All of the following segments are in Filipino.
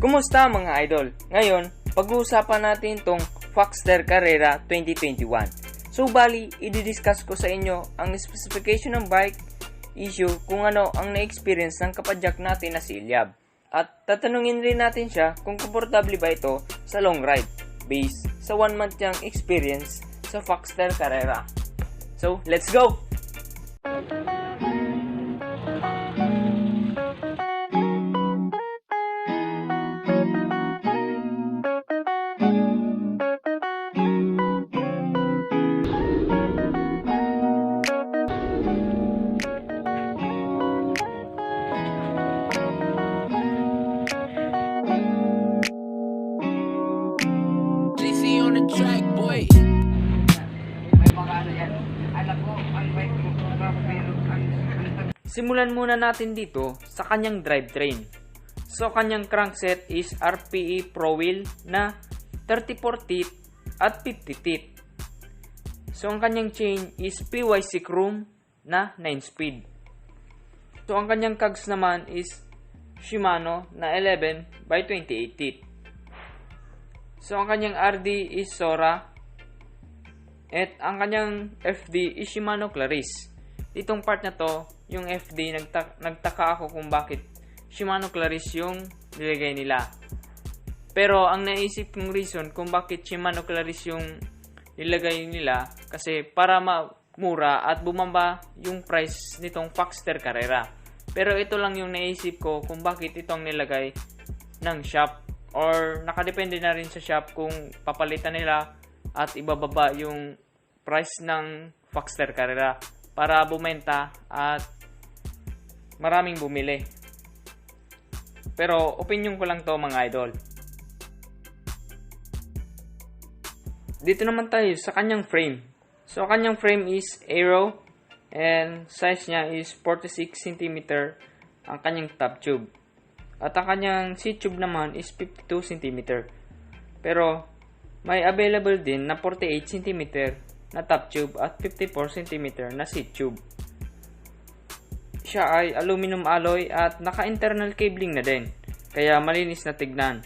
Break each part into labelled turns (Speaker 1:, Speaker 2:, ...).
Speaker 1: Kumusta mga idol? Ngayon, pag-uusapan natin itong Foxster Carrera 2021. So bali, i-discuss ko sa inyo ang specification ng bike, issue, kung ano ang na-experience ng kapadyak natin na si Ilyab. At tatanungin rin natin siya kung komportable ba ito sa long ride, based sa 1 month niyang experience sa Foxster Carrera. So, let's go!
Speaker 2: On the track, boy.
Speaker 1: Simulan muna natin dito sa kanyang drivetrain. So kanyang crankset is RPE Pro Wheel na 34 teeth at 50 teeth. So ang kanyang chain is PYC Chrome na 9 speed. So ang kanyang cogs naman is Shimano na 11 by 28 teeth. So ang kanyang RD is Sora at ang kanyang FD is Shimano Claris. Ditong part na to, yung FD, nagtaka ako kung bakit Shimano Claris yung nilagay nila. Pero ang naisip kong reason kung bakit Shimano Claris yung nilagay nila, kasi para mura at bumaba yung price nitong Foxster Carrera. Pero ito lang yung naisip ko kung bakit itong nilagay ng shop, or nakadepende na rin sa shop kung papalitan nila at ibababa yung price ng Foxster Carrera para bumenta at maraming bumili. Pero opinion ko lang to mga idol. Dito naman tayo sa kanyang frame. So kanyang frame is Aero and size niya is 46 cm ang kanyang top tube. At ang kanyang seat tube naman is 52 cm. Pero may available din na 48 cm na top tube at 54 cm na seat tube. Siya ay aluminum alloy at naka-internal cabling na din, kaya malinis na tignan.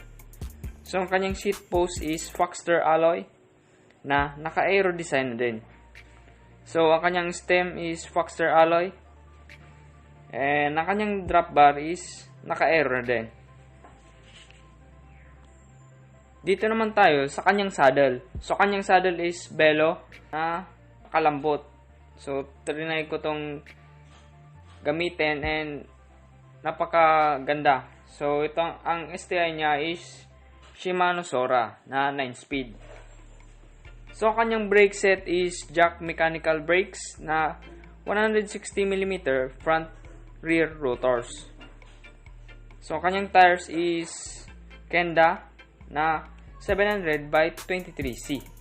Speaker 1: So ang kanyang seat post is Foxster alloy na naka-aero design na din. So ang kanyang stem is Foxster alloy and ang kanyang drop bar is naka-aero na din. Dito naman tayo sa kanyang saddle. So kanyang saddle is Belo na kalambot. So trinay ko tong gamitin and napakaganda. So ito ang STI niya is Shimano Sora na 9 speed. So kanyang brake set is Jack mechanical brakes na 160mm front rear rotors. So kanyang tires is Kenda na 700 by 23C.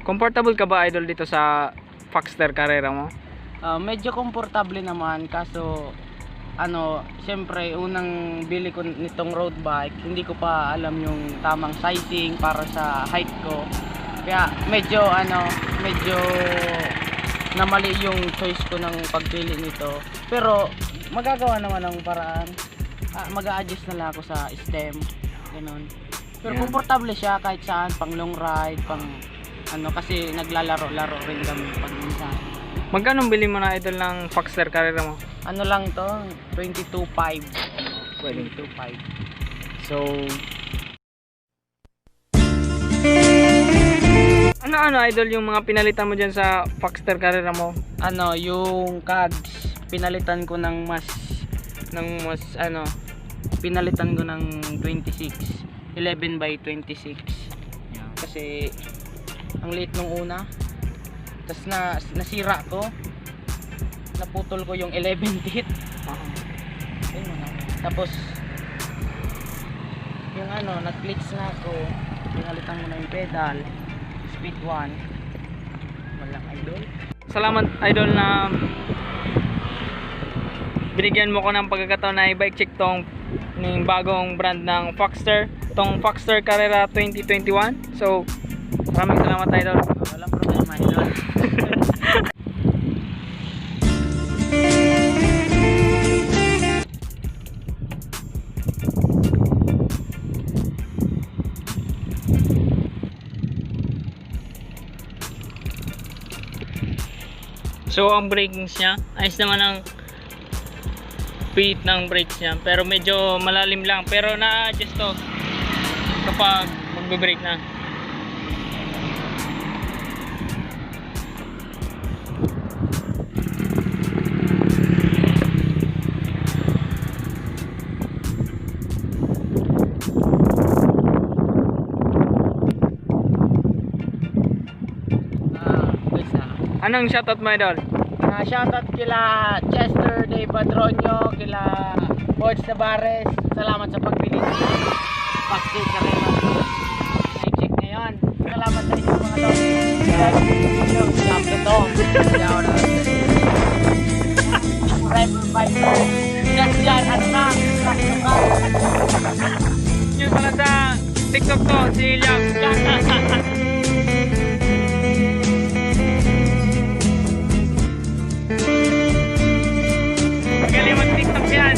Speaker 1: Comfortable ka ba idol dito sa Foxster Carrera mo?
Speaker 3: Medyo komportable naman, kaso siyempre unang bili ko nitong road bike, hindi ko pa alam yung tamang sizing para sa height ko. Kaya medyo namali yung choice ko ng pagpili nito. Pero magagawa naman ng paraan. Mag-a-adjust na lang ako sa stem, ganun. Pero komportable siya kahit saan, pang long ride, pang kasi naglalaro-laro rin kami pag minsan.
Speaker 1: Magkano bili mo na idol ng Foxster Carrera mo?
Speaker 3: Ano lang to? 22.5. 22.5.
Speaker 1: So ano idol yung mga pinalitan mo dyan sa Foxster Carrera mo?
Speaker 3: Yung cogs pinalitan ko ng mas pinalitan ko ng 26, 11 by 26. Kasi ang liit nung una. Tapos nasira ko. Naputol ko yung 11 teeth. Tapos yung nag-glitch na ako. Pinalitan ko na yung pedal. Speed 1. Walang idol.
Speaker 1: salamat idol na binigyan mo ko ng pagkakataon na i-bike check tong ng bagong brand ng Foxster, tong Foxster Carrera 2021. So maraming salamat idol.
Speaker 3: Walang problema, idol.
Speaker 1: So ang brakings niya, ayos naman ang speed ng brakes niya, pero medyo malalim lang, pero na-adjust to kapag magbe-brake na.
Speaker 3: Guys,
Speaker 1: Anong shoutout mo idol?
Speaker 3: shoutout kila Chester De Padronio, kila Coach Tavares. Salamat sa pagbili ng Foxster Carrera. I-check ngayon. Salamat sa inyo mga tol. Jump to to. Forever Fighter. Just yan, ano na?
Speaker 1: Yun pala sa TikTok to, si Liam. Magaling mag-TikTok yan.